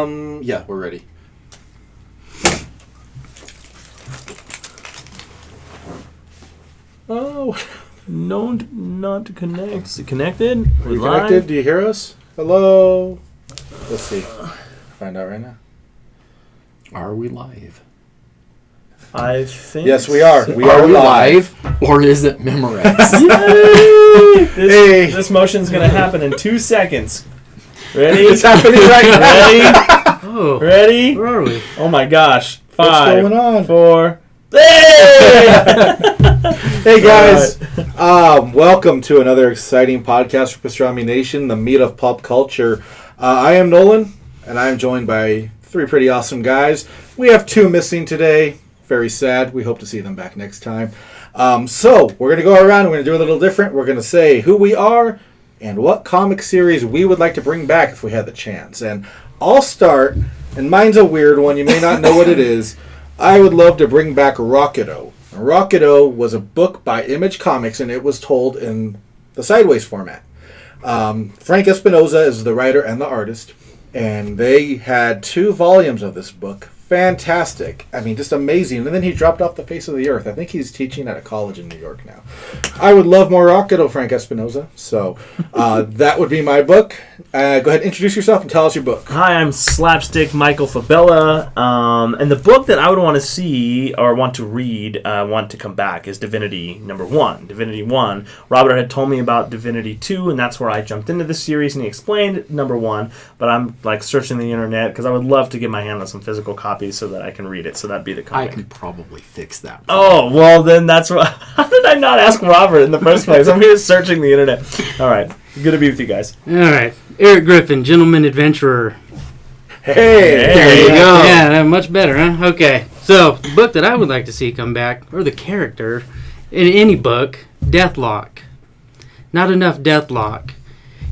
Yeah, we're ready. Oh, no, not connect. Is it connected? Are you connected? Do you hear us? Hello? Let's see. Find out right now. Are we live? I think. Yes, we are. So we are live. Or is it Memorex? This motion's going to happen in 2 seconds. Ready? It's happening right now. Ready? Oh, Ready? where are we? Oh my gosh. 5. What's going on? 4. Hey! Hey guys, welcome to another exciting podcast for Pastrami Nation, the meat of pop culture. I am Nolan, and I am joined by 3 pretty awesome guys. We have 2 missing today. Very sad. We hope to see them back next time. So we're going to go around and we're going to do a little different. We're going to say who we are and what comic series we would like to bring back if we had the chance. And I'll start, and mine's a weird one. You may not know what it is. I would love to bring back Rocketo. Rocketo was a book by Image Comics, and it was told in the Sideways format. Frank Espinoza is the writer and the artist, and they had 2 volumes of this book. Fantastic. I mean, just amazing. And then he dropped off the face of the earth. I think he's teaching at a college in New York now. I would love more Rocketo, Frank Espinoza. So that would be my book. Go ahead and introduce yourself and tell us your book. Hi, I'm Slapstick Michael Fabella. And the book that I would want to see or want to read, want to come back is Divinity #1. Divinity 1. Robert had told me about Divinity 2, and that's where I jumped into the series, and he explained #1. But I'm like searching the internet because I would love to get my hand on some physical copies so that I can read it. So that'd be the I comic. can probably fix that. Oh, well, then that's what... How did I not ask Robert in the first place? I'm here searching the internet. All right. Good to be with you guys. All right. Eric Griffin, Gentleman Adventurer. Hey! There you go. Yeah, much better, huh? Okay. So, the book that I would like to see come back, or the character, in any book, Deathlock. Not enough Deathlock.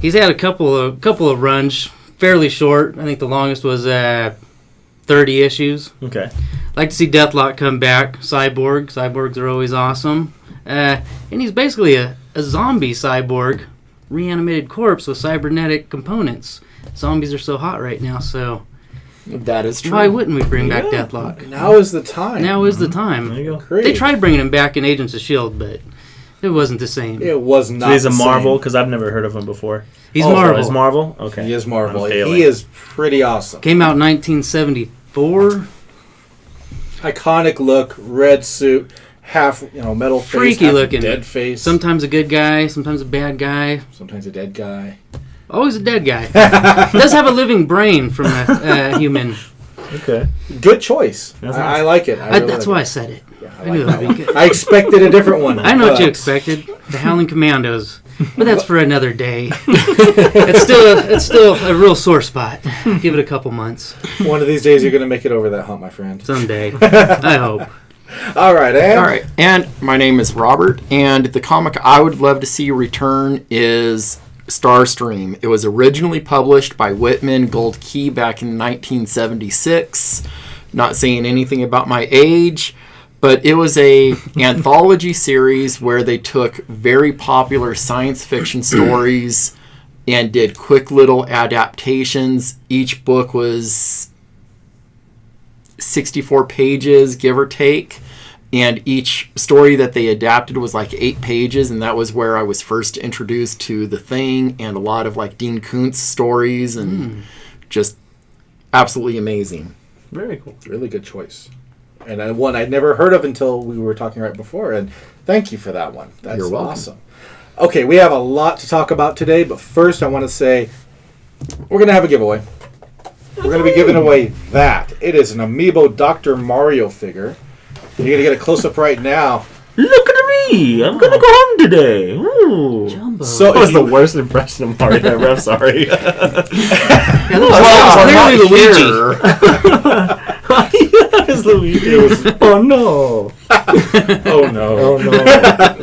He's had a couple of runs, fairly short. I think the longest was 30 issues. Okay. Like to see Deathlock come back. Cyborg. Cyborgs are always awesome. And he's basically a zombie cyborg, reanimated corpse with cybernetic components. Zombies are so hot right now, so That is true. why wouldn't we bring back Deathlock? Now is the time. Now is the time. There you go. Great. They tried bringing him back in Agents of S.H.I.E.L.D., but it wasn't the same. It was not So he's a the Marvel, same. because I've never heard of him before. He's Oh, Marvel. He's Marvel? Okay. He is Marvel. I'm failing. He is pretty awesome. Came out in 1974. Iconic look, red suit, half metal face, Freaky half looking. dead face. Sometimes a good guy, sometimes a bad guy. Sometimes a dead guy. Always a dead guy. Does have a living brain from a human. Okay. Good choice. That's I nice. like it. I really That's like why I it. said it. Yeah, I knew that would be good. I expected a different one. I know what you but expected. The Howling Commandos. But that's for another day. It's still a real sore spot. Give it a couple months. One of these days you're going to make it over that hump, my friend. Someday. I hope. All right, and All right, and my name is Robert, and the comic I would love to see return is Starstream. It was originally published by Whitman Gold Key back in 1976. Not saying anything about my age, but it was a anthology series where they took very popular science fiction stories and did quick little adaptations. Each book was 64 pages, give or take. And each story that they adapted was like 8 pages, and that was where I was first introduced to The Thing and a lot of like Dean Koontz stories, and just absolutely amazing. Very cool. really good choice. And one I'd never heard of until we were talking right before, and thank you for that one. That's You're welcome. awesome. Okay, we have a lot to talk about today, but first I want to say we're going to have a giveaway. We're going to be giving away that. It is an Amiibo Dr. Mario figure. You're going to get a close-up right now. Look at me! I'm gonna go home today. Ooh. Jumbo. So That was if the you- worst impression of Mario ever. I'm sorry. Yeah, that was clearly Luigi. That is Luigi. Oh no! Oh, no. Oh no!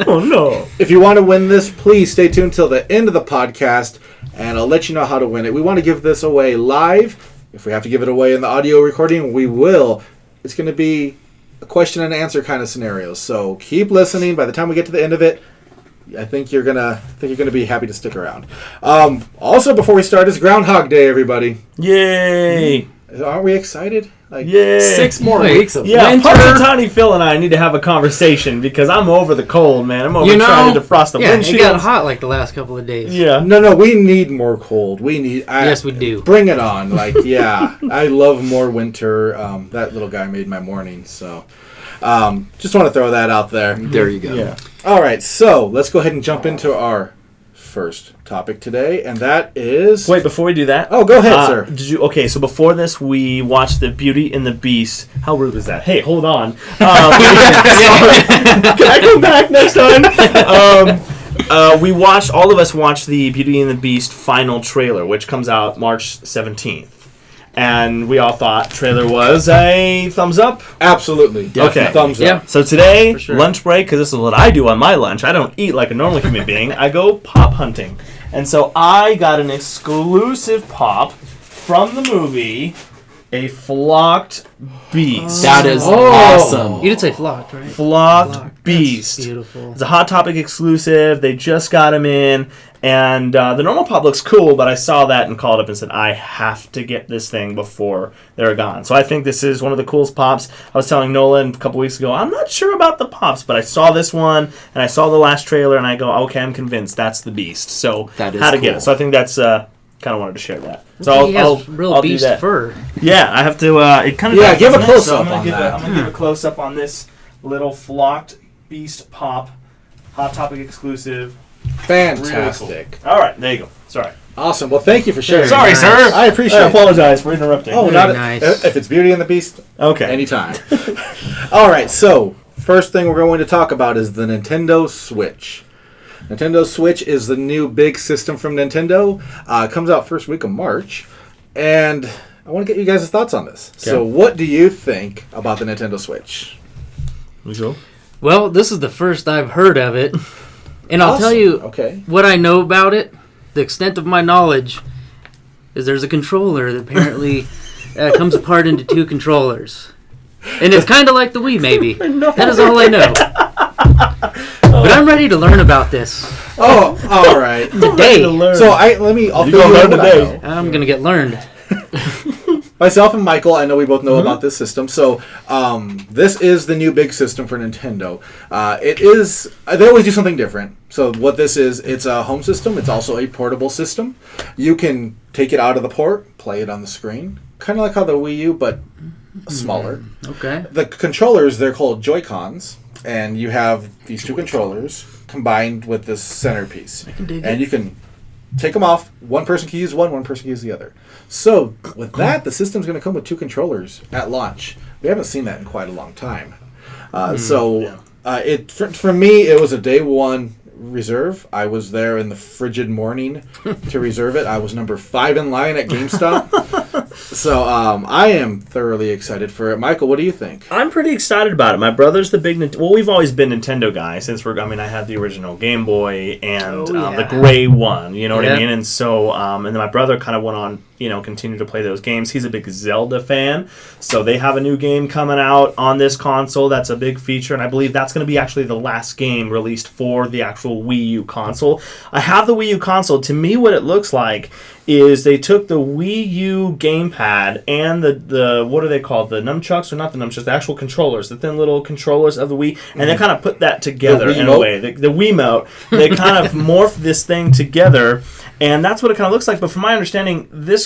Oh no! If you want to win this, please stay tuned till the end of the podcast, and I'll let you know how to win it. We want to give this away live. If we have to give it away in the audio recording, we will. It's going to be a question and answer kind of scenario. So keep listening. By the time we get to the end of it, I think you're gonna be happy to stick around. Also, before we start, it's Groundhog Day, everybody. Yay! aren't we excited? Like, Yeah. 6 more Wait, weeks of Yeah, winter. Punxsutawney Phil and I need to have a conversation because I'm over the cold, man. I'm over You know, trying to defrost the Yeah, it windshield. got hot like the last couple of days. Yeah. No, we need more cold. Yes, we do. Bring it on. Like, yeah, I love more winter. That little guy made my morning. So, just want to throw that out there. There you go. Yeah. All right, so let's go ahead and jump into our first topic today, and that is... Wait, before we do that. Oh, go ahead, sir. Okay, so before this, we watched the Beauty and the Beast. How rude was that? Hey, hold on. Can I come back next time? All of us watched the Beauty and the Beast final trailer, which comes out March 17th. And we all thought trailer was a thumbs up. Absolutely. Okay. Thumbs Yeah. up. So today, For sure. lunch break, because this is what I do on my lunch. I don't eat like a normal human being. I go pop hunting. And so I got an exclusive pop from the movie, a flocked beast. That is Oh. awesome. You did say flocked, right? Flocked Flocked. beast. That's beautiful. It's a Hot Topic exclusive. They just got him in. And the normal pop looks cool, but I saw that and called up and said, I have to get this thing before they're gone. So I think this is one of the coolest pops. I was telling Nolan a couple weeks ago, I'm not sure about the pops, but I saw this one, and I saw the last trailer, and I go, okay, I'm convinced that's the beast. So That is how to get cool. it. So I think that's... kind of wanted to share that. So He I'll has real I'll do beast that. fur. Yeah, I have to... it kind of Yeah, does, give a doesn't it? close-up I'm gonna on give that. I'm going to give a close-up on this little flocked beast pop. Hot Topic exclusive. Fantastic. All right, there you go. Sorry. Awesome. Well, thank you for sharing. Sorry, nice. sir. I appreciate I it. apologize for interrupting. Oh, Very not nice. if it's Beauty and the Beast, okay. anytime. All right, so first thing we're going to talk about is the Nintendo Switch. Nintendo Switch is the new big system from Nintendo. It comes out first week of March, and I want to get you guys' thoughts on this. So what do you think about the Nintendo Switch? We go. Well, this is the first I've heard of it. And I'll tell Awesome. you Okay. what I know about it. The extent of my knowledge is there's a controller that apparently comes apart into 2 controllers. And it's kind of like the Wii, maybe. That is all I know. But I'm ready to learn about this Oh, all right. today. So I'll fill you gonna in learn what I today. know. I'm going to get learned. Myself and Michael, I know we both know about this system. So this is the new big system for Nintendo. It is. They always do something different. So what this is, it's a home system. It's also a portable system. You can take it out of the port, play it on the screen, kind of like how the Wii U, but smaller. Okay. The controllers, they're called Joy-Cons, and you have these 2 controllers combined with this centerpiece. And you can take them off. One person can use one person can use the other. So with that, the system's going to come with 2 controllers at launch. We haven't seen that in quite a long time. For me, it was a day one reserve. I was there in the frigid morning to reserve it. I was number 5 in line at GameStop. So I am thoroughly excited for it. Michael, what do you think? I'm pretty excited about it. My brother's the big Well, we've always been Nintendo guys since I had the original Game Boy and the gray one. You know what I mean? And so, and then my brother kind of went on, continued to play those games. He's a big Zelda fan, so they have a new game coming out on this console. That's a big feature, and I believe that's going to be actually the last game released for the actual Wii U console. I have the Wii U console. To me, what it looks like is they took the Wii U gamepad and the what are they called? The nunchucks, or not the nunchucks, the actual controllers, the thin little controllers of the Wii, and they kind of put that together in a way. The Wiimote. They kind of morphed this thing together, and that's what it kind of looks like. But from my understanding, this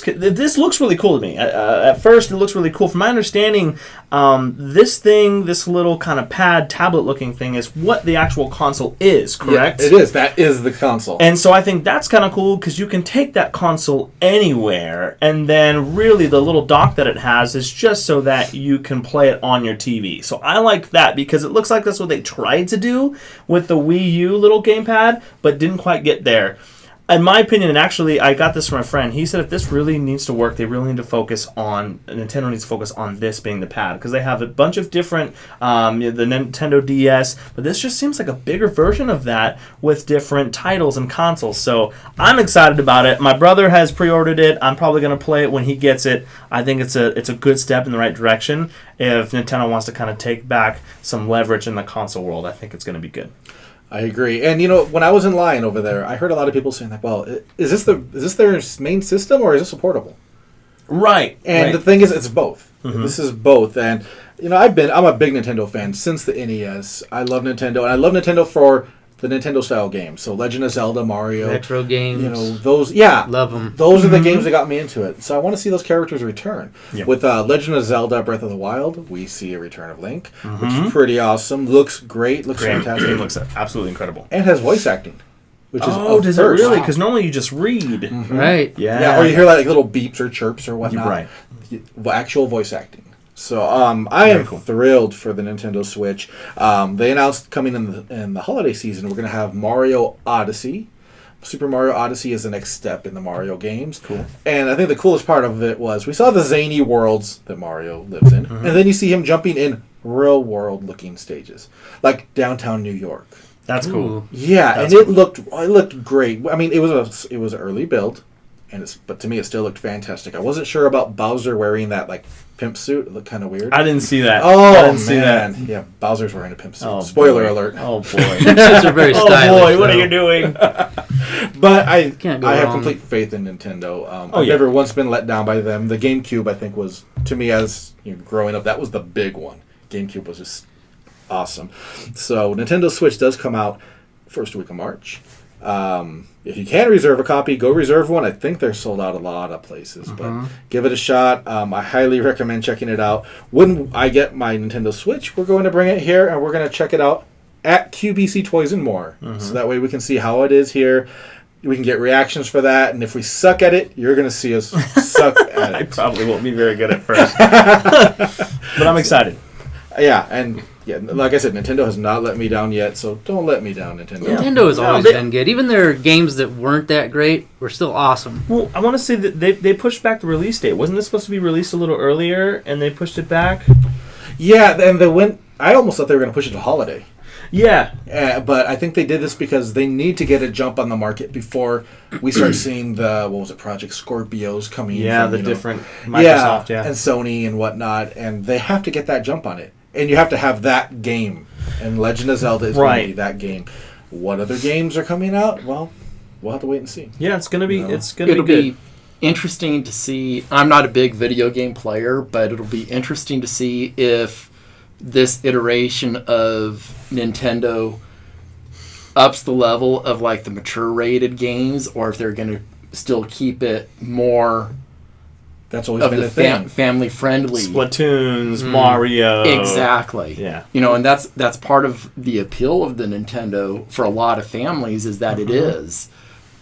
looks really cool to me. At first, it looks really cool. From my understanding, this little kind of pad, tablet-looking thing is what the actual console is, correct? Yeah, it is. That is the console. And so I think that's kind of cool because you can take that console anywhere, and then really the little dock that it has is just so that you can play it on your TV. So I like that because it looks like that's what they tried to do with the Wii U little gamepad, but didn't quite get there. In my opinion, and actually I got this from a friend, he said if this really needs to work, Nintendo needs to focus on this being the pad, because they have a bunch of different, the Nintendo DS, but this just seems like a bigger version of that with different titles and consoles. So I'm excited about it. My brother has pre-ordered it. I'm probably going to play it when he gets it. I think it's a good step in the right direction. If Nintendo wants to kind of take back some leverage in the console world, I think it's going to be good. I agree. And when I was in line over there, I heard a lot of people saying that, well, is this their main system or is this a portable? Right. And the thing is, it's both. This is both. And, I'm a big Nintendo fan since the NES. I love Nintendo. And I love Nintendo for the Nintendo style games. So Legend of Zelda, Mario. Retro games. Those, yeah. Love them. Those are the games that got me into it. So I want to see those characters return. Yep. With Legend of Zelda Breath of the Wild, we see a return of Link, which is pretty awesome. Looks great. Looks fantastic. It looks absolutely incredible. And has voice acting. Which is does it really? Because normally you just read. Right. Yeah, or you hear like little beeps or chirps or whatnot. Right. Actual voice acting. So I am thrilled for the Nintendo Switch. They announced coming in the holiday season, we're going to have Mario Odyssey. Super Mario Odyssey is the next step in the Mario games. Cool. And I think the coolest part of it was we saw the zany worlds that Mario lives in, and then you see him jumping in real world looking stages, like downtown New York. That's cool. Ooh. Yeah, That's and it looked great. I mean, it was an early build, but to me it still looked fantastic. I wasn't sure about Bowser wearing that like pimp suit. It looked kind of weird. I didn't see that. Oh, I didn't see that. Yeah, Bowser's wearing a pimp suit. Oh, Spoiler boy. alert. Oh boy. Pimps are very stylish. Oh boy, what are though. you doing? But I Can't go have wrong. complete faith in Nintendo. Oh, I've yeah. never once been let down by them. The GameCube, I think, was, to me as growing up, that was the big one. GameCube was just awesome. So Nintendo Switch does come out first week of March. If you can reserve a copy, go reserve one. I think they're sold out a lot of places, but give it a shot. I highly recommend checking it out. When I get my Nintendo Switch, we're going to bring it here and we're going to check it out at QBC Toys and More. So that way we can see how it is here. We can get reactions for that, and if we suck at it, you're going to see us suck at I it. probably won't be very good at first. But I'm excited. Yeah, and like I said, Nintendo has not let me down yet, so don't let me down, Nintendo. Nintendo has No, always they- been good. Even their games that weren't that great were still awesome. Well, I want to say that they pushed back the release date. Wasn't this supposed to be released a little earlier, and they pushed it back? Yeah, and I almost thought they were going to push it to holiday. Yeah. But I think they did this because they need to get a jump on the market before we start seeing Project Scorpios coming Yeah, from, the you know, different Microsoft, yeah. and Sony and whatnot, and they have to get that jump on it. And you have to have that game. And Legend of Zelda is going to be that game. What other games are coming out? Well, we'll have to wait and see. Yeah, it's gonna be it's gonna It'll be good. be interesting to see. I'm not a big video game player, but it'll be interesting to see if this iteration of Nintendo ups the level of like the mature rated games, or if they're going to still keep it more That's always of been the a thing. family friendly. Splatoons, Mario. Exactly. Yeah. You know, and that's part of the appeal of the Nintendo for a lot of families is that it is.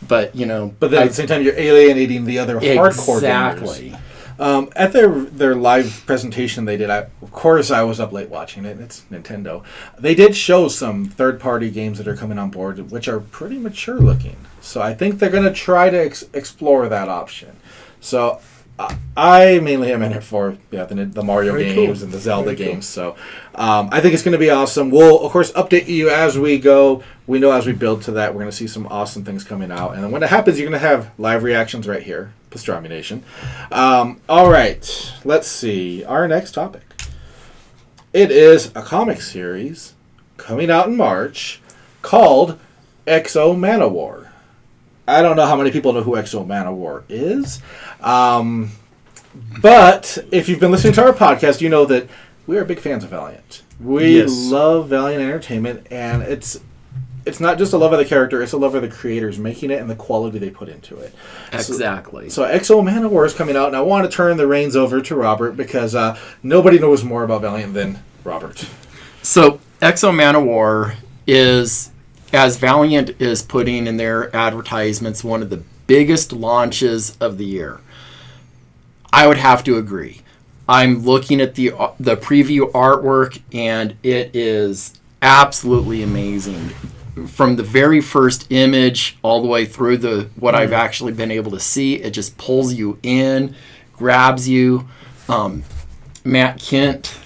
But, you know... But then at the same time, you're alienating the other hardcore gamers. Exactly. At their live presentation they did, of course I was up late watching it. It's Nintendo. They did show some third-party games that are coming on board, which are pretty mature looking. So I think they're going to try to explore that option. So I mainly am in it for the Mario Very games cool. and the Zelda Very cool. games. So I think it's going to be awesome. We'll, of course, update you as we go. We know as we build to that, we're going to see some awesome things coming out. And then when it happens, you're going to have live reactions right here, Pastrami Nation. All right, let's see. Our next topic. It is a comic series coming out in March called Exo Manowar. I don't know how many people know who Exo Manowar is. But if you've been listening to our podcast, you know that we are big fans of Valiant. We love Valiant Entertainment, and it's not just a love of the character, it's a love of the creators making it and the quality they put into it. Exactly. So Exo Manowar is coming out, and I want to turn the reins over to Robert because nobody knows more about Valiant than Robert. So Exo Manowar is, as Valiant is putting in their advertisements, one of the biggest launches of the year. I would have to agree. I'm looking at the preview artwork, and it is absolutely amazing. From the very first image all the way through what I've actually been able to see, it just pulls you in, grabs you. Matt Kent.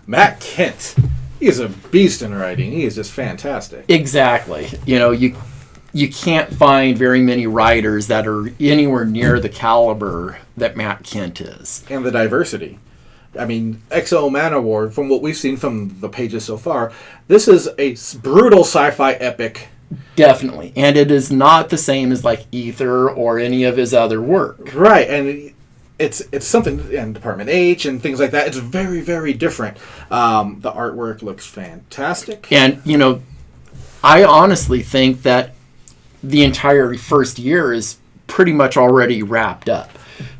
Matt Kent. He is a beast in writing. He is just fantastic. Exactly. You know, you can't find very many writers that are anywhere near the caliber that Matt Kent is. And the diversity. I mean, Exo Manowar, from what we've seen from the pages so far, this is a brutal sci-fi epic. Definitely. And it is not the same as like Ether or any of his other work. Right, and it's something, and Department H and things like that. It's very, very different. The artwork looks fantastic. And, I honestly think that the entire first year is pretty much already wrapped up.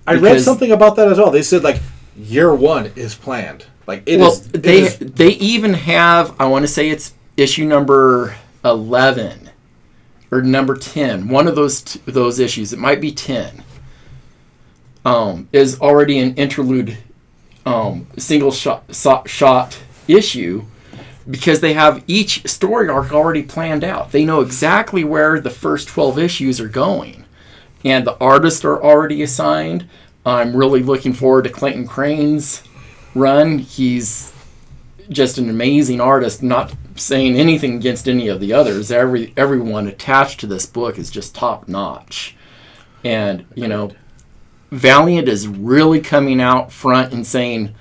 I read something about that as well. They said, like, year one is planned. Like, they even have, I want to say it's issue number 11 or number 10. One of those issues, it might be 10. Is already an interlude single shot issue, because they have each story arc already planned out. They know exactly where the first 12 issues are going, and the artists are already assigned. I'm really looking forward to Clayton Crane's run. He's just an amazing artist, not saying anything against any of the others. Everyone attached to this book is just top notch. And, Valiant is really coming out front and saying,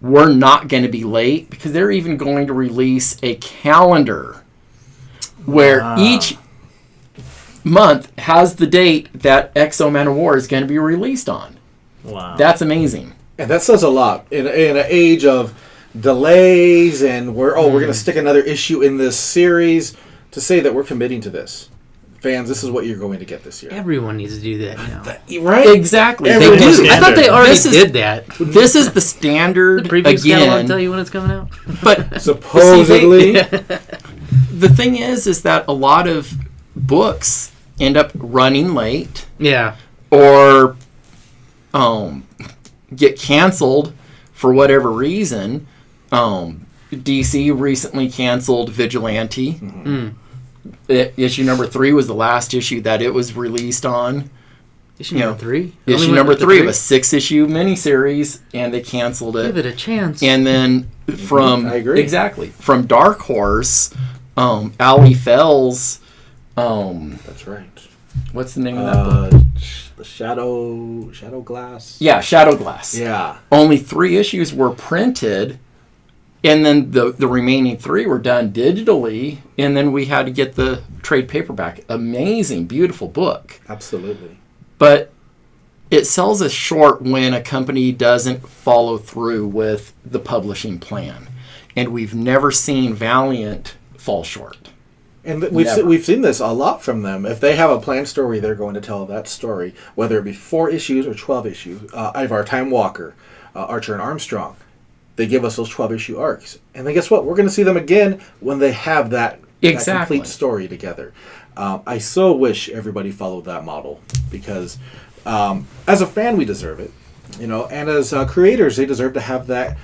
we're not going to be late, because they're even going to release a calendar where each month has the date that Exo Manowar is going to be released on. Wow. That's amazing. And that says a lot. In an age of delays and we're going to stick another issue in this series, to say that we're committing to this. Fans, this is what you're going to get this year. Everyone needs to do that now. Right? Exactly. They do. Standard. I thought they already did that. This is the standard The previews catalog again. tell you when it's coming out. But Supposedly. the thing is that a lot of books end up running late. Yeah. Or get canceled for whatever reason. DC recently canceled Vigilante. Mm-hmm. Issue number 3 was the last issue that it was released on. Issue number 3? Issue number 3 of a 6-issue miniseries, and they canceled it. Give it a chance. And then from I agree. Exactly, from Dark Horse, Ali Fell's. That's right. What's the name of that book? The Shadow Glass. Yeah, Shadow Glass. Yeah. Only 3 issues were printed, and then the remaining 3 were done digitally, and then we had to get the trade paperback. Amazing, beautiful book. Absolutely. But it sells us short when a company doesn't follow through with the publishing plan. And we've never seen Valiant fall short. And we've seen this a lot from them. If they have a planned story, they're going to tell that story, whether it be 4 issues or 12 issues. Ivar Time Walker, Archer and Armstrong, they give us those 12-issue arcs. And then guess what? We're going to see them again when they have that complete story together. I so wish everybody followed that model, because as a fan, we deserve it. And as creators, they deserve to have that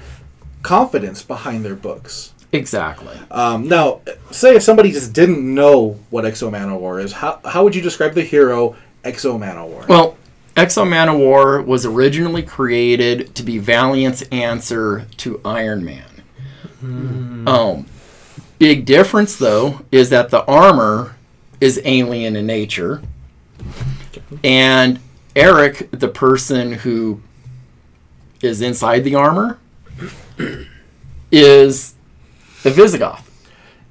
confidence behind their books. Exactly. Now, say if somebody just didn't know what Exo Manowar is, how would you describe the hero Exo Manowar? Well, Exo Manowar was originally created to be Valiant's answer to Iron Man. Big difference, though, is that the armor is alien in nature, and Eric, the person who is inside the armor, is a Visigoth.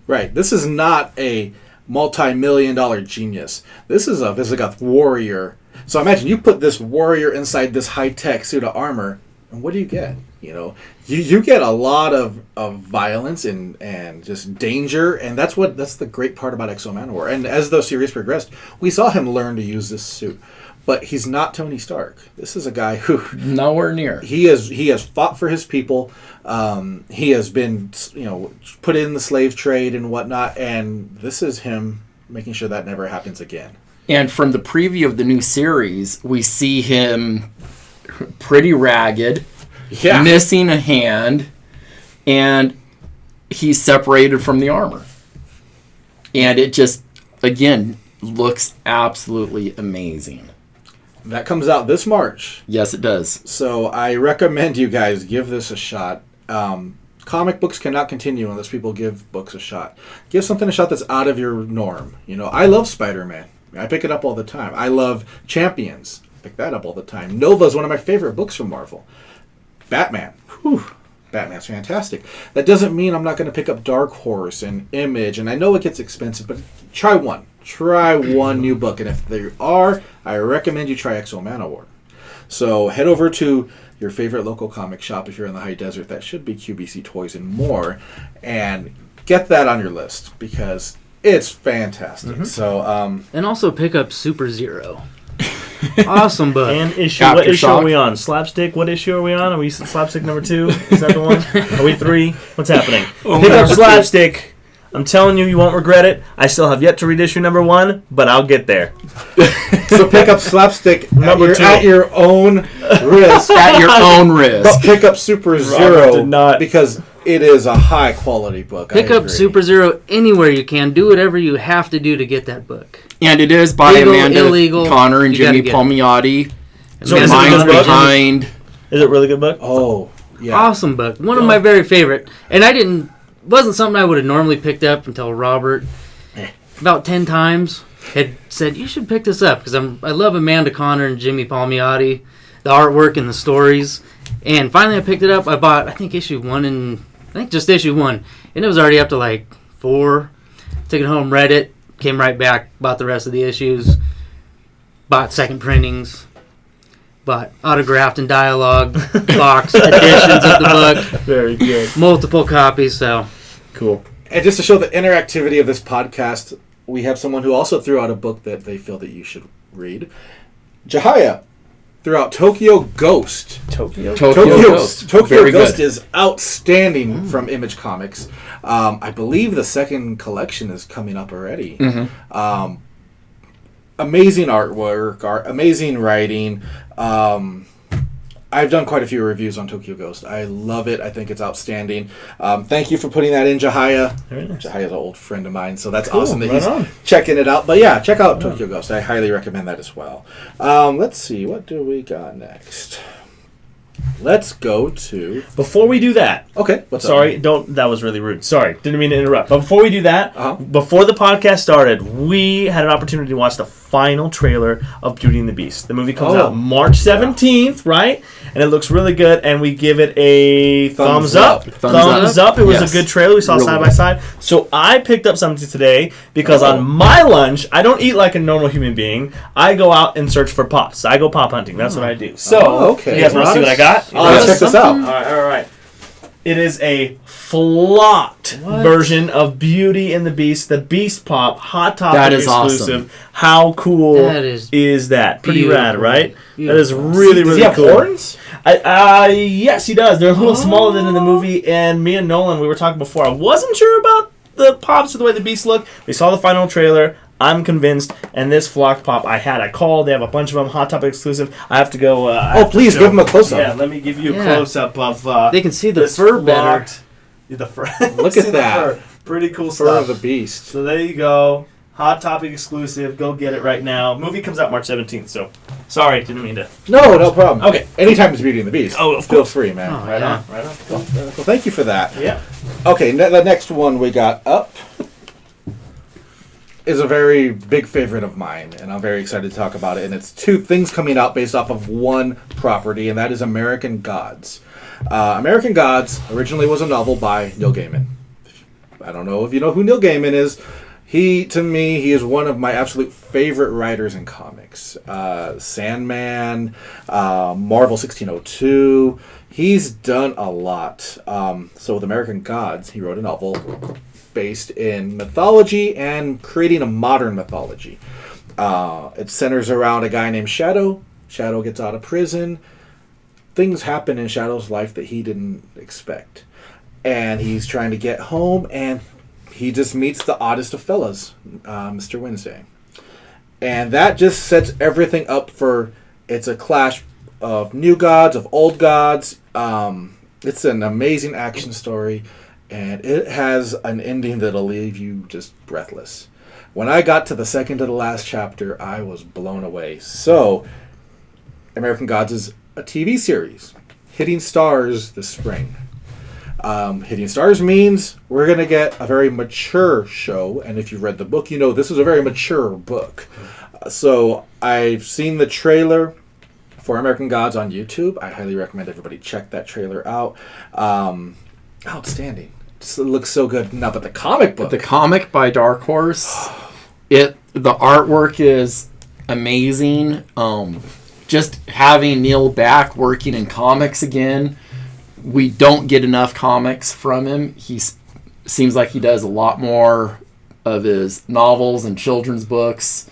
Right. This is not a multi-million-dollar genius. This is a Visigoth warrior. So imagine you put this warrior inside this high-tech suit of armor, and what do you get? You get a lot of violence and just danger, and that's the great part about Exo Manowar. And as the series progressed, we saw him learn to use this suit. But he's not Tony Stark. This is a guy who nowhere near. He has fought for his people. He has been put in the slave trade and whatnot, and this is him making sure that never happens again. And from the preview of the new series, we see him pretty ragged, missing a hand, and he's separated from the armor. And it just, again, looks absolutely amazing. That comes out this March. Yes, it does. So I recommend you guys give this a shot. Comic books cannot continue unless people give books a shot. Give something a shot that's out of your norm. I love Spider-Man. I pick it up all the time. I love Champions. I pick that up all the time. Nova is one of my favorite books from Marvel. Batman. Whew. Batman's fantastic. That doesn't mean I'm not going to pick up Dark Horse and Image, and I know it gets expensive, but try one. Try one new book, and if there are, I recommend you try Exo Manowar. So head over to your favorite local comic shop if you're in the high desert. That should be QBC Toys and More, and get that on your list because it's fantastic. So and also pick up Super Zero. Awesome book. And Aftershock. what issue are we on? Slapstick? What issue are we on? Are we Slapstick number 2? Is that the one? Are we 3? What's happening? Pick up Slapstick. I'm telling you, you won't regret it. I still have yet to read issue number 1, but I'll get there. So pick up Slapstick Number 2. at your own risk. At your own But risk. pick up Super Robert Zero did not. because it is a high quality book. Pick I up agree. Super Zero anywhere you can. Do whatever you have to do to get that book. And it is by Legal, Amanda illegal, Connor and you gotta Jimmy get it. Palmiotti. So is it a Minds good book? behind. Is it a really good book? Oh, yeah. Awesome book. One of my very favorite. And wasn't something I would have normally picked up until Robert, about 10 times, had said, you should pick this up because I love Amanda Connor and Jimmy Palmiotti, the artwork and the stories. And finally I picked it up. I bought, I think, issue 1 just issue 1. And it was already up to like 4. Took it home, read it, came right back, bought the rest of the issues, bought second printings, bought autographed and dialogue box editions of the book, Very good. multiple copies, so. Cool. And just to show the interactivity of this podcast, we have someone who also threw out a book that they feel that you should read. Jahaya threw out Tokyo Ghost. Tokyo? Tokyo Very Ghost good. is outstanding from Image Comics. I believe the second collection is coming up already. Amazing artwork, amazing writing. I've done quite a few reviews on Tokyo Ghost. I love it. I think it's outstanding. Thank you for putting that in, Jahaya. Very nice. Jahaya's an old friend of mine, so that's Cool, awesome that right he's on. checking it out. But yeah, check out Tokyo Ghost. I highly recommend that as well. Let's see. What do we got next? Let's go to... Before we do that, Okay. What's up? sorry, that was really rude. Sorry, didn't mean to interrupt. But before we do that, Uh-huh. before the podcast started, we had an opportunity to watch the final trailer of Beauty and the Beast. The movie comes Oh. out March 17th, right? And it looks really good, and we give it a thumbs up. Thumbs up. It was Yes. a good trailer. We saw Really side by good. side. So I picked up something today because on my lunch, I don't eat like a normal human being. I go out and search for pops. I go pop hunting. That's what I do. So, okay. you guys want to see what I got? Oh, let's check this out. All right. It is a flocked version of Beauty and the Beast, the Beast Pop, Hot Topic That is exclusive. awesome. How cool That is that? Pretty beautiful. rad, right? Beautiful. That is really, Does really he have cool. horns? Yes, he does. They're a little smaller than in the movie, and me and Nolan, we were talking before. I wasn't sure about the pops or the way the Beast look. We saw the final trailer. I'm convinced, and this flocked pop I called. They have a bunch of them, Hot Topic exclusive. I have to go. Please give him a close-up. Yeah, let me give you a Yeah. close-up of. They can see the this fur better. flocked- The fur. Look See at the that. fur. Pretty cool Fur stuff. of the Beast. So there you go. Hot Topic exclusive. Go get it right now. Movie comes out March 17th. So sorry, didn't mean to. No problem. Okay. Anytime it's Beauty and the Beast. Oh, of Feel course. free, man. Oh, Right yeah. on. Right on. Well, thank you for that. Yeah. Okay, the next one we got up is a very big favorite of mine, and I'm very excited to talk about it. And it's two things coming out based off of one property, and that is American Gods. American Gods originally was a novel by Neil Gaiman. I don't know if you know who Neil Gaiman is. To me, he is one of my absolute favorite writers in comics. Sandman, Marvel 1602. He's done a lot. So with American Gods, he wrote a novel based in mythology and creating a modern mythology. It centers around a guy named Shadow. Shadow gets out of prison. Things happen in Shadow's life that he didn't expect. And he's trying to get home, and he just meets the oddest of fellas, Mr. Wednesday. And that just sets everything up for, it's a clash of new gods, of old gods. It's an amazing action story, and it has an ending that'll leave you just breathless. When I got to the second to the last chapter, I was blown away. So, American Gods is a TV series hitting stars this spring. Hitting stars means we're going to get a very mature show, and if you've read the book, you know this is a very mature book. So I've seen the trailer for American Gods on YouTube. I highly recommend everybody check that trailer out. Outstanding. It looks so good. Now, but the comic book. The comic by Dark Horse, the artwork is amazing. just having Neil back working in comics again, we don't get enough comics from him. Seems like he does a lot more of his novels and children's books,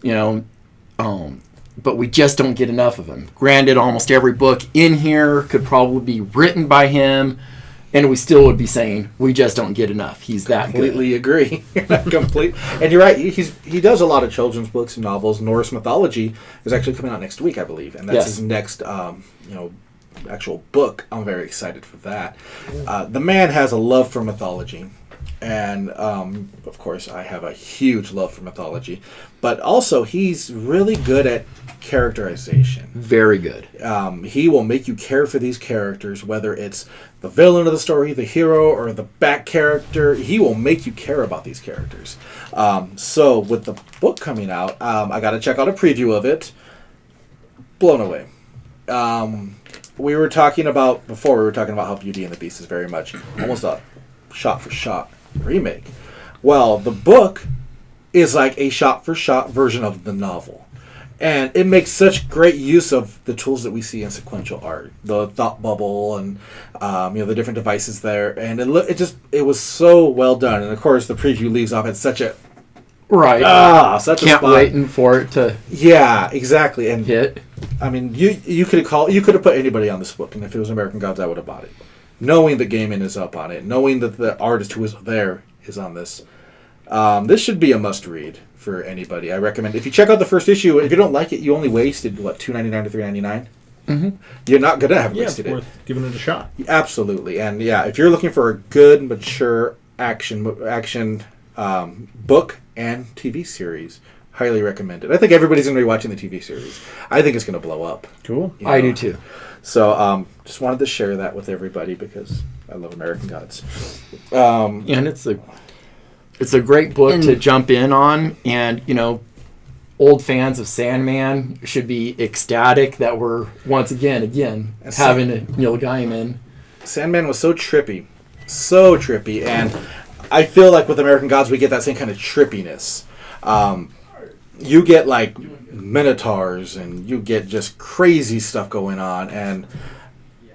but we just don't get enough of him. Granted, almost every book in here could probably be written by him, and we still would be saying we just don't get enough. He's that completely good. Agree. And you're right. He does a lot of children's books and novels. Norse mythology is actually coming out next week, I believe, and that's his next actual book. I'm very excited for that. The man has a love for mythology, and of course I have a huge love for mythology, but also he's really good at characterization. Very good. He will make you care for these characters, whether it's the villain of the story, the hero, or the back character. He will make you care about these characters. So with the book coming out, I got to check out a preview of it. Blown away. We were talking about how Beauty and the Beast is very much almost a shot-for-shot remake. Well, the book is like a shot-for-shot version of the novel. And it makes such great use of the tools that we see in sequential art, the thought bubble, and the different devices there. And it was so well done. And of course, the preview leaves off at such a such a spot. Waiting for it to exactly and hit. I mean, you could have put anybody on this book, and if it was American Gods, I would have bought it, knowing that Gaiman is up on it, knowing that the artist who is there is on this. This should be a must-read for anybody. I recommend. If you check out the first issue, if you don't like it, you only wasted $2.99 to $3.99. Mm-hmm. You're not gonna have wasted worth giving it a shot. Absolutely, and if you're looking for a good, mature action book and TV series, highly recommend it. I think everybody's gonna be watching the TV series. I think it's gonna blow up. Cool. I do too. So, just wanted to share that with everybody because I love American Gods. And it's a great book to jump in on, and old fans of Sandman should be ecstatic that we're once again having Neil Gaiman. Sandman was so trippy, and I feel like with American Gods we get that same kind of trippiness. You get like minotaurs, and you get just crazy stuff going on, and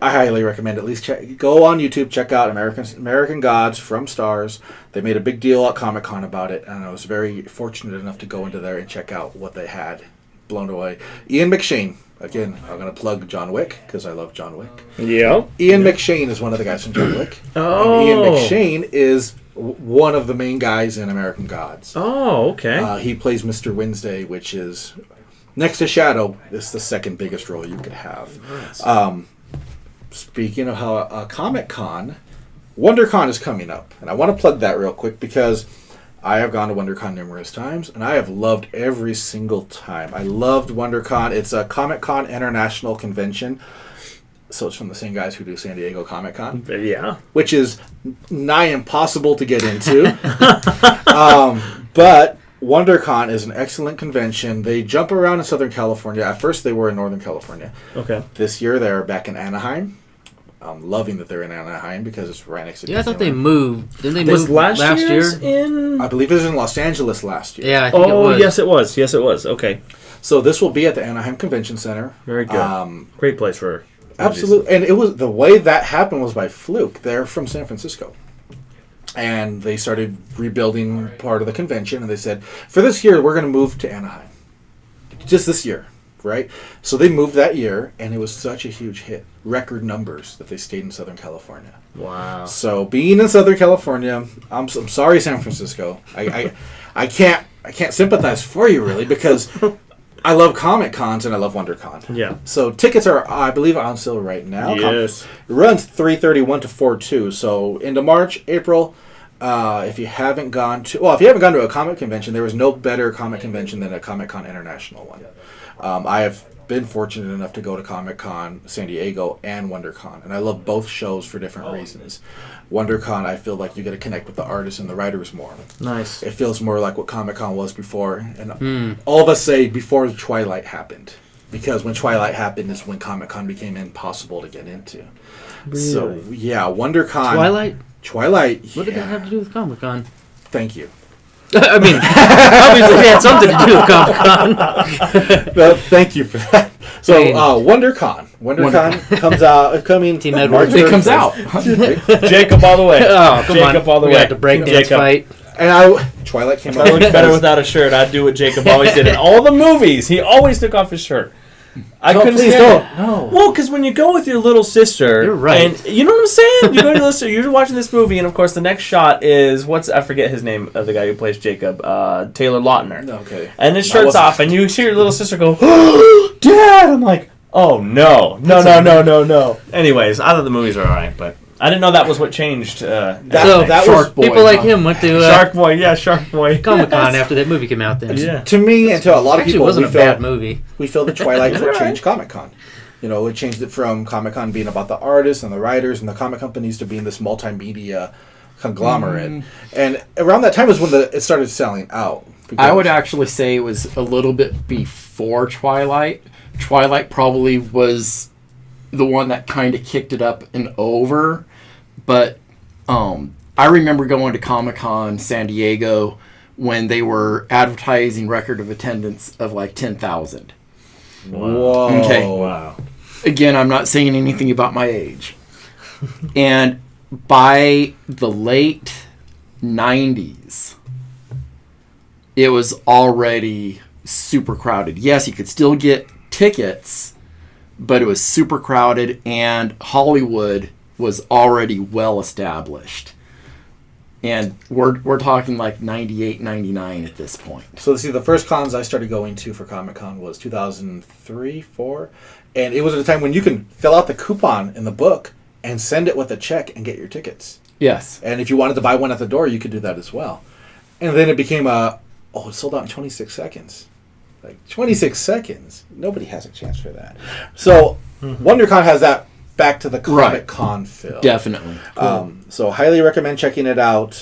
I highly recommend at least go on YouTube, check out American Gods from Stars. They made a big deal at Comic-Con about it, and I was very fortunate enough to go into there and check out what they had. Blown away. Ian McShane. Again, I'm going to plug John Wick because I love John Wick. Yeah. Ian McShane is one of the guys from John Wick. Oh. And Ian McShane is one of the main guys in American Gods. Oh, okay. He plays Mr. Wednesday, which is, next to Shadow, is the second biggest role you could have. Nice. Speaking of how Comic-Con, WonderCon is coming up. And I want to plug that real quick because I have gone to WonderCon numerous times, and I have loved every single time. I loved WonderCon. It's a Comic-Con international convention. So it's from the same guys who do San Diego Comic-Con. Yeah. Which is nigh impossible to get into. But WonderCon is an excellent convention. They jump around in Southern California. At first, they were in Northern California. Okay. This year, they're back in Anaheim. I'm loving that they're in Anaheim because it's right next to Disneyland. I thought they moved. Didn't they Was move last year? In... I believe it was in Los Angeles last year. Yeah, I think it was. Yes, it was. Yes, it was. Okay. So this will be at the Anaheim Convention Center. Very good. Great place for... Absolutely. And it was the way that happened was by fluke. They're from San Francisco. And they started rebuilding part of the convention, and they said, for this year, we're going to move to Anaheim. Just this year, right? So they moved that year, and it was such a huge hit. Record numbers that they stayed in Southern California. Wow. So being in Southern California, I'm sorry, San Francisco. I can't sympathize for you, really, because I love Comic Cons and I love WonderCon. Yeah. So tickets are, I believe, on sale right now. Yes. It runs 3/31 to 4/2. So into March, April. If you haven't gone to a comic convention, there was no better comic convention than a Comic-Con International one. I have been fortunate enough to go to Comic-Con San Diego and WonderCon, and I love both shows for different reasons. WonderCon, I feel like you get to connect with the artists and the writers more. Nice. It feels more like what Comic-Con was before, and all of us say before Twilight happened, because when Twilight happened is when Comic-Con became impossible to get into. Really? So yeah, WonderCon. Twilight. What did that have to do with Comic-Con? Thank you. I mean, obviously it had something to do with Comic-Con. Well, thank you for that. So, WonderCon. WonderCon comes out, coming Team March Edwards. It comes 31st. out. Jacob all the way. Oh, come Jacob on. all the We way. got the breakdance Jacob. fight. And Twilight came out. I look better without a shirt. I'd do what Jacob always did in all the movies. He always took off his shirt. I couldn't please stand don't. it. No. Well, because when you go with your little sister, You're right. And you know what I'm saying? You go with your little sister. You're watching this movie, and of course, the next shot is I forget his name of the guy who plays Jacob, Taylor Lautner. Okay. And his shirt's off, and you see your little sister go, "Dad!" I'm like, "Oh no. Anyways, I thought the movies were alright, but I didn't know that was what changed. So, that Shark Boy. people like him went to Shark Boy, yeah, Shark Boy. Comic-Con after that movie came out then. Yeah. To me and to a lot of Actually, it people, wasn't a bad movie. we feel that Twilight would change Comic-Con. You know, it changed it from Comic-Con being about the artists and the writers and the comic companies to being this multimedia conglomerate. And around that time was when it started selling out. I would actually say it was a little bit before Twilight. Twilight probably was the one that kind of kicked it up and over. But I remember going to Comic-Con San Diego when they were advertising record of attendance of like 10,000. Whoa. Okay. Wow. Again, I'm not saying anything about my age. And by the late 90s, it was already super crowded. Yes, you could still get tickets, but it was super crowded, and Hollywood was already well established. And we're talking like 98, 99 at this point. So, see, the first cons I started going to for Comic-Con was 2003, 4. And it was at a time when you can fill out the coupon in the book and send it with a check and get your tickets. Yes. And if you wanted to buy one at the door, you could do that as well. And then it became it sold out in 26 seconds. Like, 26 seconds. Nobody has a chance for that. So, WonderCon has that back to the Comic-Con feel. Definitely. So, highly recommend checking it out.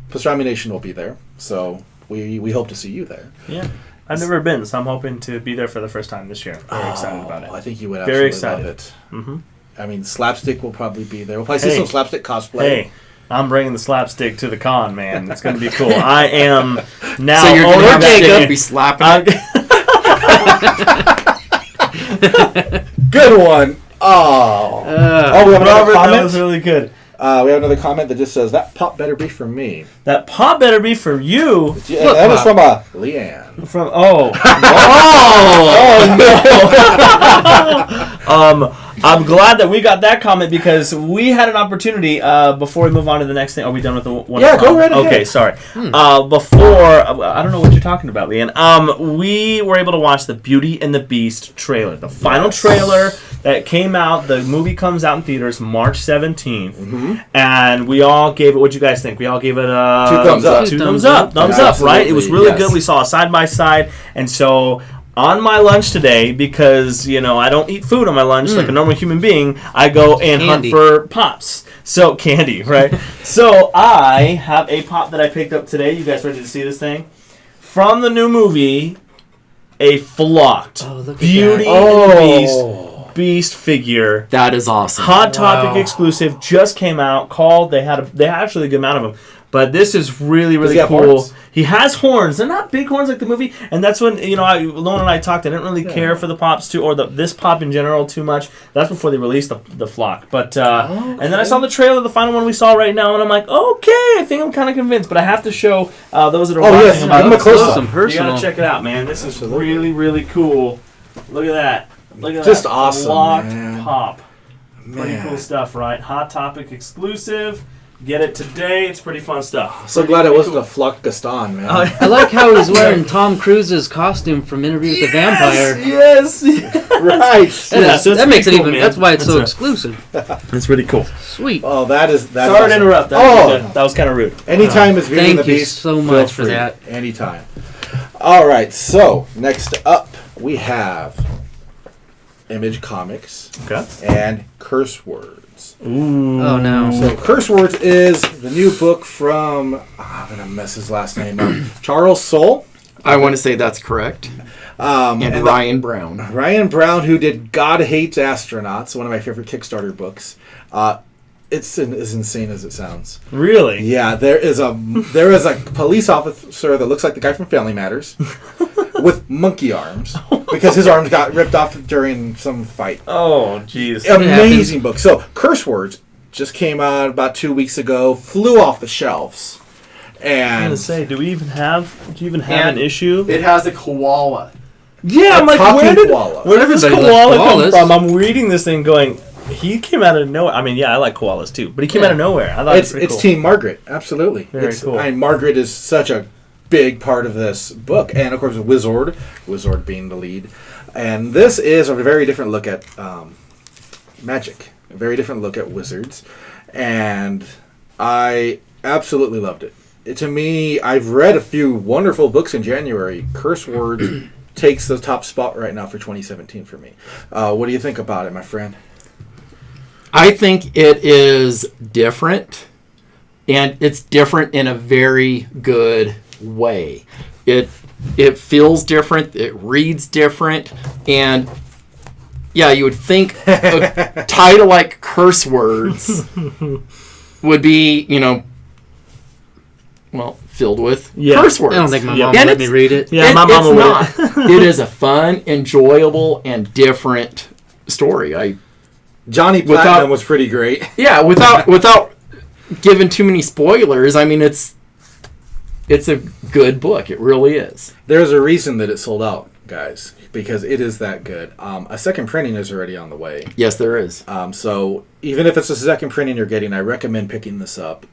Pastrami Nation will be there. So, we hope to see you there. Yeah. I've never been, so I'm hoping to be there for the first time this year. Very excited about it. I think you would Very absolutely excited. love it. Mm-hmm. I mean, Slapstick will probably be there. We'll probably see some Slapstick cosplay. Hey, I'm bringing the slapstick to the con, man. It's going to be cool. I am now. So you're going to Jacob. be slapping it? Good one. Oh. We have another Robert, that comment? was really good. We have another comment that just says, that pop better be from me. That pop better be for you. Yeah, that was from Leanne. From I'm glad that we got that comment because we had an opportunity before we move on to the next thing. Are we done with the one? Yeah, go right ahead. Okay, sorry. Before I don't know what you're talking about, Leanne. We were able to watch the Beauty and the Beast trailer, the final trailer that came out. The movie comes out in theaters March 17th, and we all gave it. What'd you guys think? We all gave it 2 thumbs up. Two thumbs up. Thumbs up. Right? It was really yes. good. We saw a side by side, and so. On my lunch today, because, I don't eat food on my lunch like a normal human being, I go and Candy. hunt for pops. So, candy, right? So, I have a pop that I picked up today. You guys ready to see this thing? From the new movie, a flocked look at Beauty that. and the Beast figure. That is awesome. Hot Topic exclusive, just came out, they had actually a good amount of them. But this is really, really Does he have cool. horns? He has horns. They're not big horns like the movie. And that's when, Lone and I talked. I didn't really care for the pops or this pop in general too much. That's before they released the flock. But and then I saw the trailer, the final one we saw right now, and I'm like, okay, I think I'm kind of convinced. But I have to show those that are watching. yes, give him a close-up. Some You personal. gotta check it out, man. This is really, really cool. Look at that. Look at Just that. awesome, Flocked man. pop. Pretty Man. cool stuff, right? Hot Topic exclusive. Get it today. It's pretty fun stuff. So glad it wasn't a Flock Gaston, man. I like how he's wearing Tom Cruise's costume from Interview with the Vampire. Yes. Right. That makes it cool, even. man. That's why it's so That's exclusive. It's really cool. Sweet. Oh, that's Sorry awesome. to interrupt. That was kind of rude. Anytime it's Beauty and the Thank you Beast, so feel much for free. that. Anytime. All right, so next up we have Image Comics Okay. and Curse Words. Ooh. Oh no. So Curse Words is the new book from, I'm going to mess his last name up, Charles Soule. I want to say that's correct. And Ryan Brown. Ryan Brown, who did God Hates Astronauts, one of my favorite Kickstarter books. It's as insane as it sounds. Really? Yeah, there is a police officer that looks like the guy from Family Matters with monkey arms because his arms got ripped off during some fight. Oh, jeez. Amazing book. So, Curse Words just came out about 2 weeks ago, flew off the shelves. And I was going to say, do you even have an issue? It has a koala. Yeah, I'm like, where did this koala come from? I'm reading this thing going, he came out of nowhere. I mean, yeah, I like koalas too, but he came out of nowhere. I thought it's cool. Team Margaret, absolutely. Very cool. I mean, Margaret is such a big part of this book, and of course, Wizard being the lead. And this is a very different look at magic, a very different look at wizards, and I absolutely loved it. To me, I've read a few wonderful books in January. Curse Words takes the top spot right now for 2017 for me. What do you think about it, my friend? I think it is different, and it's different in a very good way. It feels different, it reads different, and yeah, you would think a title like Curse Words would be, filled with curse words. I don't think my mom would let me read it. Yeah, my mom would. Not. It is a fun, enjoyable, and different story. Johnny Platinum was pretty great. Yeah, without giving too many spoilers, I mean, it's a good book. It really is. There's a reason that it sold out, guys, because it is that good. A second printing is already on the way. Yes, there is. So even if it's a second printing you're getting, I recommend picking this up.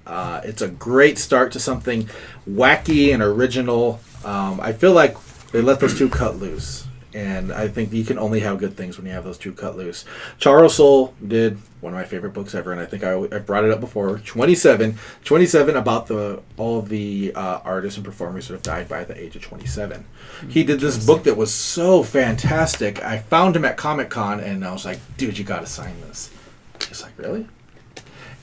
It's a great start to something wacky and original. I feel like they let those two cut loose. And I think you can only have good things when you have those two cut loose. Charles Soule did one of my favorite books ever, and I think I brought it up before. 27 about all of the artists and performers that have died by the age of 27. He did this book that was so fantastic. I found him at Comic-Con, and I was like, dude, you got to sign this. He's like, really?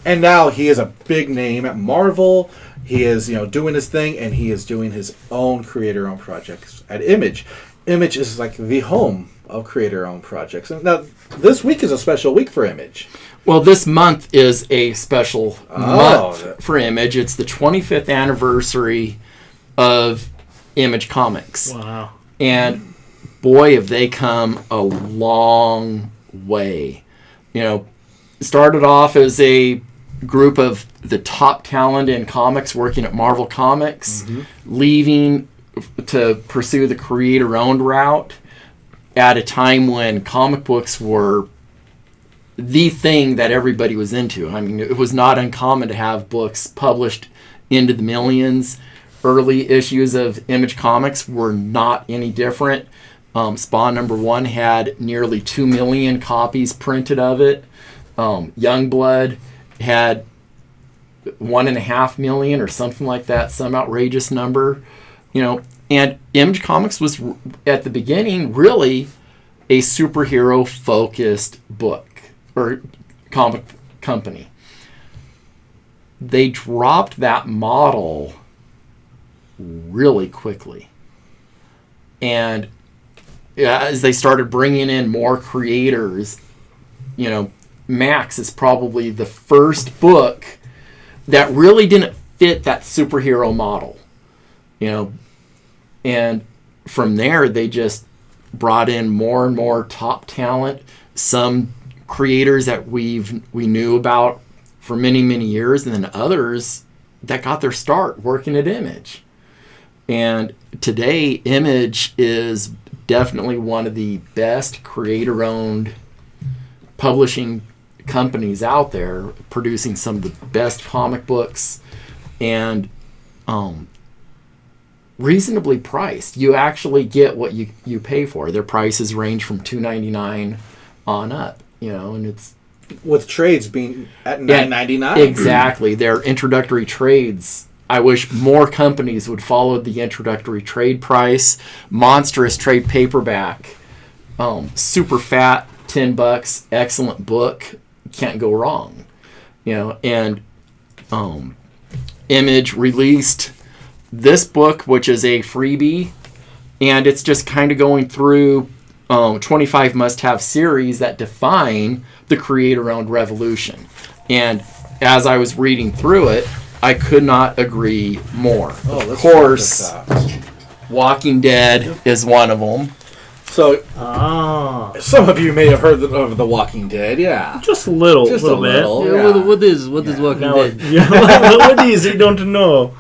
And now he is a big name at Marvel. He is, doing his thing, and he is doing his own creator-owned projects at Image. Image is like the home of creator-owned projects. And now, this week is a special week for Image. Well, this month is a special month for Image. It's the 25th anniversary of Image Comics. Wow. And boy, have they come a long way. Started off as a group of the top talent in comics working at Marvel Comics, leaving to pursue the creator-owned route at a time when comic books were the thing that everybody was into. I mean, it was not uncommon to have books published into the millions. Early issues of Image Comics were not any different. Spawn #1 had nearly 2 million copies printed of it. Youngblood had 1.5 million or something like that, some outrageous number. And Image Comics was, at the beginning, really a superhero-focused book or comic company. They dropped that model really quickly. And as they started bringing in more creators, Max is probably the first book that really didn't fit that superhero model. And from there, they just brought in more and more top talent, some creators that we knew about for many, many years, and then others that got their start working at Image. And today, Image is definitely one of the best creator-owned publishing companies out there, producing some of the best comic books, and reasonably priced. You actually get what you pay for. Their prices range from $2.99 on up, and it's with trades being at $9.99. Exactly. Their introductory trades. I wish more companies would follow the introductory trade price. Monstrous trade paperback, super fat, $10, excellent book, can't go wrong. And Image released this book, which is a freebie, and it's just kind of going through 25 must-have series that define the creator-owned revolution. And as I was reading through it, I could not agree more. Oh, Of course, Walking Dead is one of them. So, some of you may have heard of The Walking Dead, yeah. Just a little bit. Yeah. What is Walking Dead? What is it? Don't know.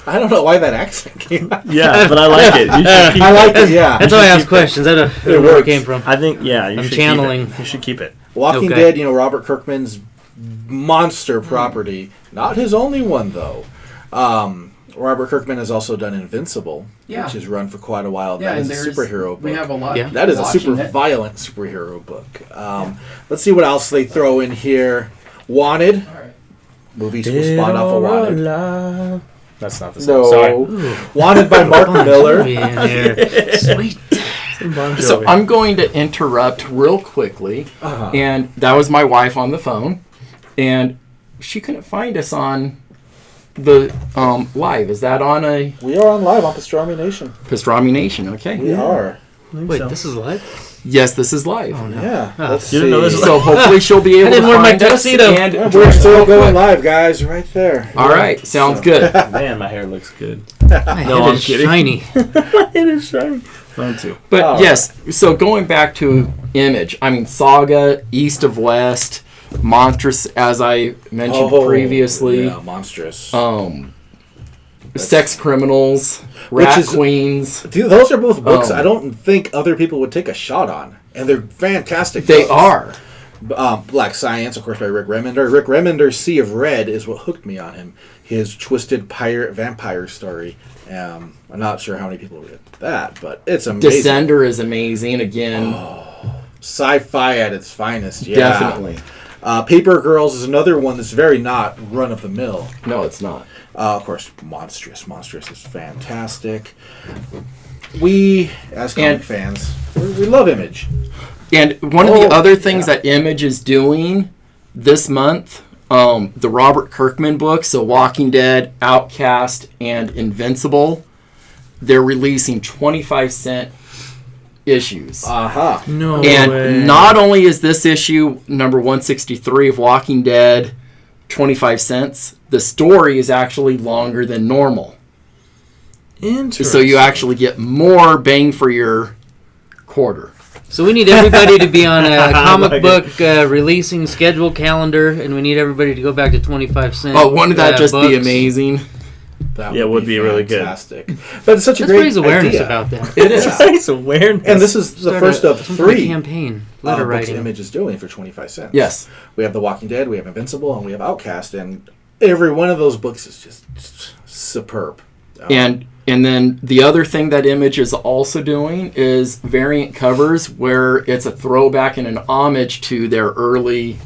I don't know why that accent came out. Yeah, but I like it. You should keep I like it, yeah. That's why I ask questions. I don't know where it came from. I think, yeah, you I'm should channeling. Keep it. You should keep it. Walking Okay. Dead, Robert Kirkman's monster property. Not his only one, though. Robert Kirkman has also done Invincible, which has run for quite a while. Yeah, that is and a superhero book. We have a lot. Yeah. That is a super violent superhero book. Let's see what else they throw in here. Wanted. All right. Movies will spawn off of Wanted. That's not the same. Sorry. Wanted by Mark Miller. Sweet. So I'm going to interrupt real quickly. And that was my wife on the phone. And she couldn't find us on the live. Is that on a We are on live on Pastrami Nation. Pastrami Nation? Okay. We are. Wait, this is live? Yes, this is live. Oh, no. Yeah. Let's You didn't know see. this was So hopefully she'll be able I didn't to wear my find us. tuxedo. And Yeah, we're still going live, guys, right there. All right, sounds good. Man, my hair looks good. My No, head I'm is kidding. shiny. It is shiny. Mine too. But All yes, so going back to Image, I mean Saga, East of West, Monstrous, as I mentioned previously, Yeah, monstrous. Sex Criminals, Which Rat is- Queens. Dude, those are both books Oh. I don't think other people would take a shot on. And they're fantastic They books. are. Black Science, of course, by Rick Remender. Rick Remender's Sea of Red is what hooked me on him. His twisted pirate vampire story. I'm not sure how many people read that, but it's amazing. Descender is amazing again. Sci-fi at its finest, yeah. Definitely. Paper Girls is another one that's very not run-of-the-mill. No, it's not. Of course, Monstrous. Monstrous is fantastic. We, as comic fans, we love Image. And one of the other things that Image is doing this month, the Robert Kirkman books, so Walking Dead, Outcast, and Invincible, they're releasing 25-cent issues. Aha. No And way. not only is this issue number 163 of Walking Dead 25 cents, the story is actually longer than normal. Interesting. So you actually get more bang for your quarter. So we need everybody to be on a comic like book releasing schedule calendar, and we need everybody to go back to 25 cents. Oh, wouldn't that just be books. amazing? That Yeah, it would be really good. fantastic. But it's such a Let's great raise awareness idea. about that. It is. Nice awareness. And this is the Start first of some kind of 3 campaign, letter books writing. Image is doing for 25 cents. Yes. We have The Walking Dead, we have Invincible, and we have Outcast, and every one of those books is just superb. And then the other thing that Image is also doing is variant covers where it's a throwback and an homage to their early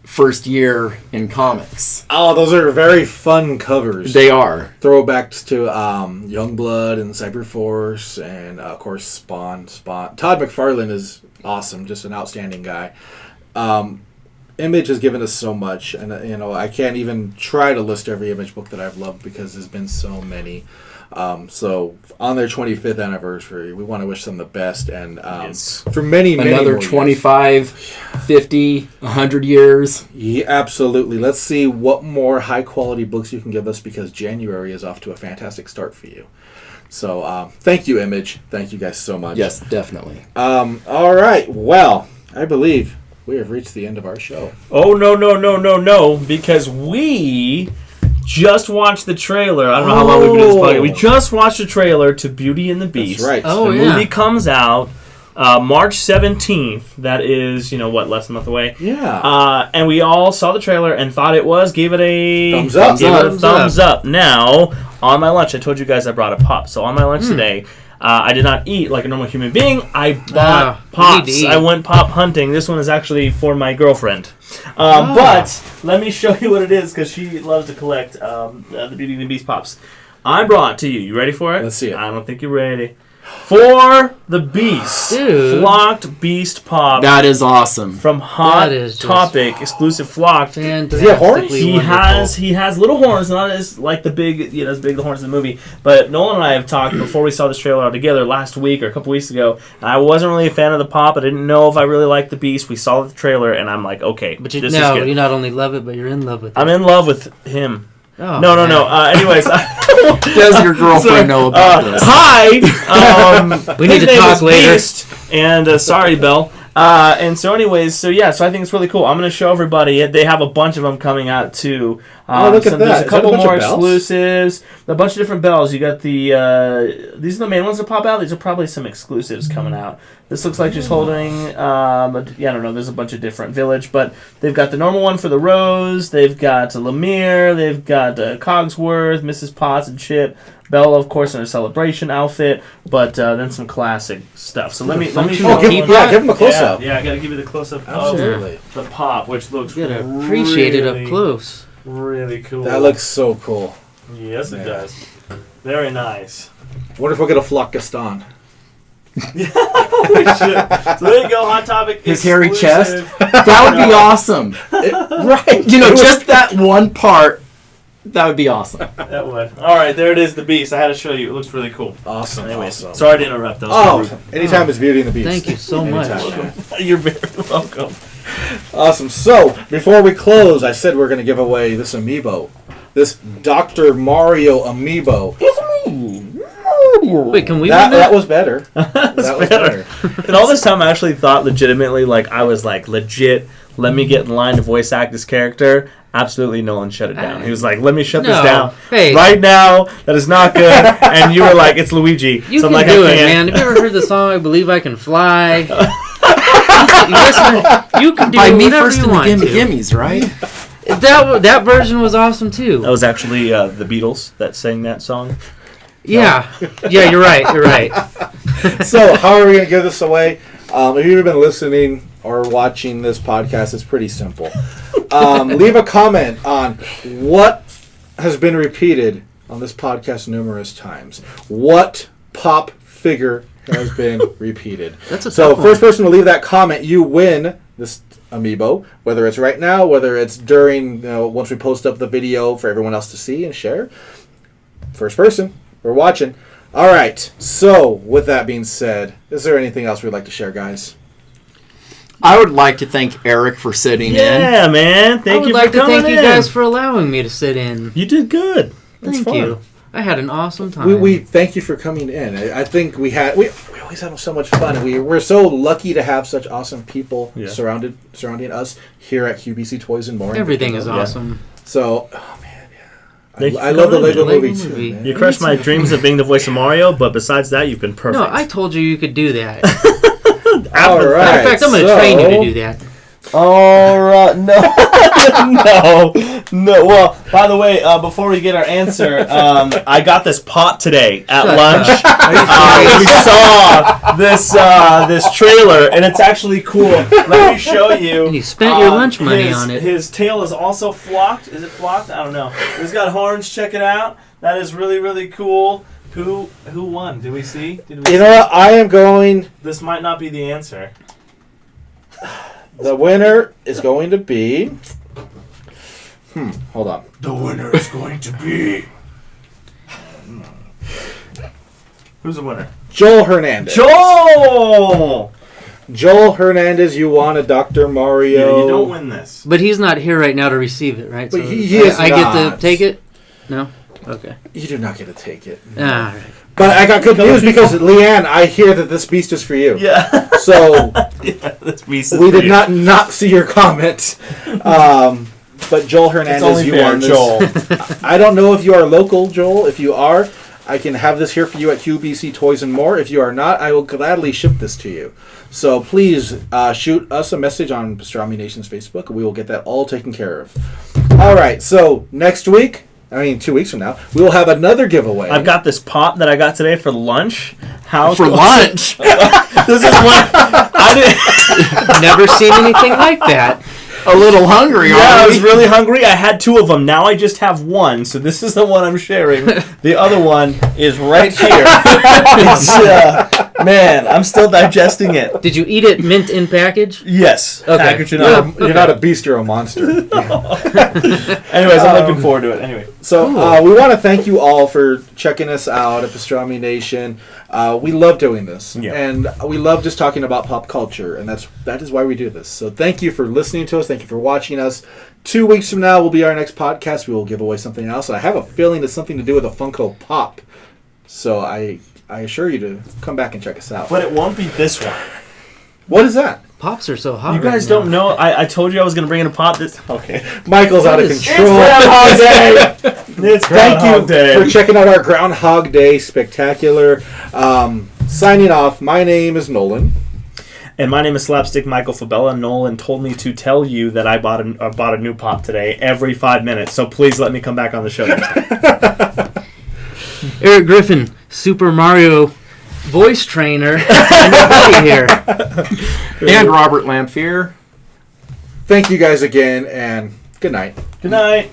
first year in comics. Oh, those are very fun covers. They are. Throwbacks to Youngblood and Cyberforce, and of course Spawn. Todd McFarlane is awesome, just an outstanding guy. Image has given us so much, and I can't even try to list every Image book that I've loved because there's been so many. So on their 25th anniversary, we want to wish them the best, and Yes. for many Another more 25, 50, 100 years. years. Yeah, absolutely. Let's see what more high quality books you can give us, because January is off to a fantastic start for you. So thank you, Image. Thank you guys so much. Yes, definitely. All right. Well, I believe we have reached the end of our show. Oh, no, because we just watched the trailer. I don't know how long we've been in this podcast. We just watched the trailer to Beauty and the Beast. That's right. Oh, The yeah. movie comes out March 17th. That is, less than a month away. Yeah. And we all saw the trailer and thought it was. Gave it a Thumbs up. Gave it a Thumbs thumbs up. Now, on my lunch, I told you guys I brought a pop. So on my lunch today, I did not eat like a normal human being. I bought you need pops. to eat. I went pop hunting. This one is actually for my girlfriend. But let me show you what it is, because she loves to collect the Beauty and the Beast pops. I brought to you. You ready for it? Let's see it. I don't think you're ready. For the Beast. Dude. Flocked Beast Pop. That is awesome. From Hot That is just Topic, exclusive Flocked. Does he have horns? He has little horns, not as like the big, as big the horns in the movie. But Nolan and I have talked before we saw this trailer all together last week or a couple weeks ago. And I wasn't really a fan of the pop. I didn't know if I really liked the Beast. We saw the trailer, and I'm like, okay, But this is good. you not only love it, but you're in love with it. I'm in love with him. Oh, No. Anyways, Does your girlfriend know about this? Hi. We need his to name talk is later. Beast, and sorry, Belle. And so, anyways, so I think it's really cool. I'm going to show everybody it. They have a bunch of them coming out too. Look at that. There's Is a that a couple bunch more of bells? exclusives. A bunch of different bells. You got the these are the main ones that pop out. These are probably some exclusives coming out. This looks like she's holding. I don't know. There's a bunch of different village, but they've got the normal one for the Rose. They've got Lemire. They've got Cogsworth, Mrs. Potts, and Chip. Bella, of course, in her celebration outfit, but then some classic stuff. So let me show give him a close-up. Yeah, I got to give you the close-up Absolutely. of the pop, which looks You gotta appreciate it really, up close. really cool. That looks so cool. Yes, it Yeah. does. Very nice. Wonder if we'll get a Flock Gaston. We should. So there you go, Hot Topic. His hairy exclusive. chest. That would be awesome. Right. Just that one part. That would be awesome. That would. All right, there it is, the Beast. I had to show you. It looks really cool. Awesome. Anyways, Awesome. sorry to interrupt. That was Oh, anytime it's Beauty and the Beast. Thank you so much. Anytime. You're very welcome. Awesome. So, before we close, I said we're going to give away this amiibo. This Dr. Mario amiibo. Wait, can we win That that? was better. That was better. And all this time, I actually thought legitimately, I was legit, let me get in line to voice act this character. Absolutely, Nolan shut it down. He was like, let me shut this No. down. Hey. Right now, that is not good. And you were like, it's Luigi. You so I'm can like, do I it, can't. man. Have you ever heard the song "I Believe I Can Fly"? You can do By it me whenever first you in the want to. Gimmies, right? That version was awesome too. That was actually the Beatles that sang that song. Yeah, you're right. You're right. So, how are we going to give this away? If you've been listening or watching this podcast, it's pretty simple. Leave a comment on what has been repeated on this podcast numerous times. What pop figure has been repeated? That's a So, tough first one. person to leave that comment, you win this amiibo, whether it's right now, whether it's during, once we post up the video for everyone else to see and share. First person, we're watching. All right, so with that being said, is there anything else we'd like to share, guys? I would like to thank Eric for sitting in. Yeah, man. Thank I would you like for to coming thank in. you guys for allowing me to sit in. You did good. That's Thank fun. you. I had an awesome time. We thank you for coming in. I think we always have so much fun. We're so lucky to have such awesome people Yeah. surrounding us here at QBC Toys and More. Everything is Yeah. awesome. So, oh man, Thank you I for love the coming Lego in. movie Lego too. movie. Man. You crushed my dreams of being the voice of Mario, but besides that, you've been perfect. No, I told you could do that. All Matter right, of fact, I'm going to train you to do that. All right, no. Well, by the way, before we get our answer, I got this pot today at Shut lunch. We saw this trailer, and it's actually cool. Let me show you. And you spent your lunch money on it. His tail is also flocked. Is it flocked? I don't know. He's got horns. Check it out. That is really, really cool. Who won? Did we see? You know what? I am going. This might not be the answer. The winner is going to be. Hold on. The winner is going to be. Who's the winner? Joel Hernandez. Joel! Joel Hernandez, you won a Dr. Mario. Yeah, you don't win this. But he's not here right now to receive it, right? But So he is I get to not. take it? No? Okay. You do not get to take it. All right. But I got good news because, Leanne, I hear that this beast is for you. Yeah. So, This piece we did not see your comment. But Joel It's Hernandez, only you fair, won this. Joel. I don't know if you are local, Joel. If you are, I can have this here for you at QBC Toys and More. If you are not, I will gladly ship this to you. So please shoot us a message on Pastrami Nation's Facebook. We will get that all taken care of. All right. So next week, 2 weeks from now, we will have another giveaway. I've got this pop that I got today for lunch. Lunch? This is one I didn't. Never seen anything like that. a little hungry, Yeah, I aren't was we? really hungry. I had 2 of them. Now I just have 1, so this is the one I'm sharing. The other one is right here. It's, man, I'm still digesting it. Did you eat it mint in package? Yes. Okay. Package and Yeah. all. You're not a beast, you're a monster. Anyways, I'm looking forward to it. Anyway. So we want to thank you all for checking us out at Pastrami Nation. We love doing this, Yeah. and we love just talking about pop culture, and that is why we do this. So thank you for listening to us. Thank you for watching us. 2 weeks from now will be our next podcast. We will give away something else, and I have a feeling it's something to do with a Funko Pop. So I assure you to come back and check us out. But it won't be this one. What is that? Pops are so hot. You guys right don't know. I told you I was going to bring in a pop. This okay. Michael's out of is- control. Groundhog Day. It's Thank Groundhog you Day. for checking out our Groundhog Day spectacular. Signing off, my name is Nolan. And my name is Slapstick Michael Fabella. Nolan told me to tell you that I bought a new pop today every 5 minutes. So please let me come back on the show next time. Eric Griffin, Super Mario voice trainer, and your buddy here. And Robert Lamphere. Thank you guys again, and good night. Good night.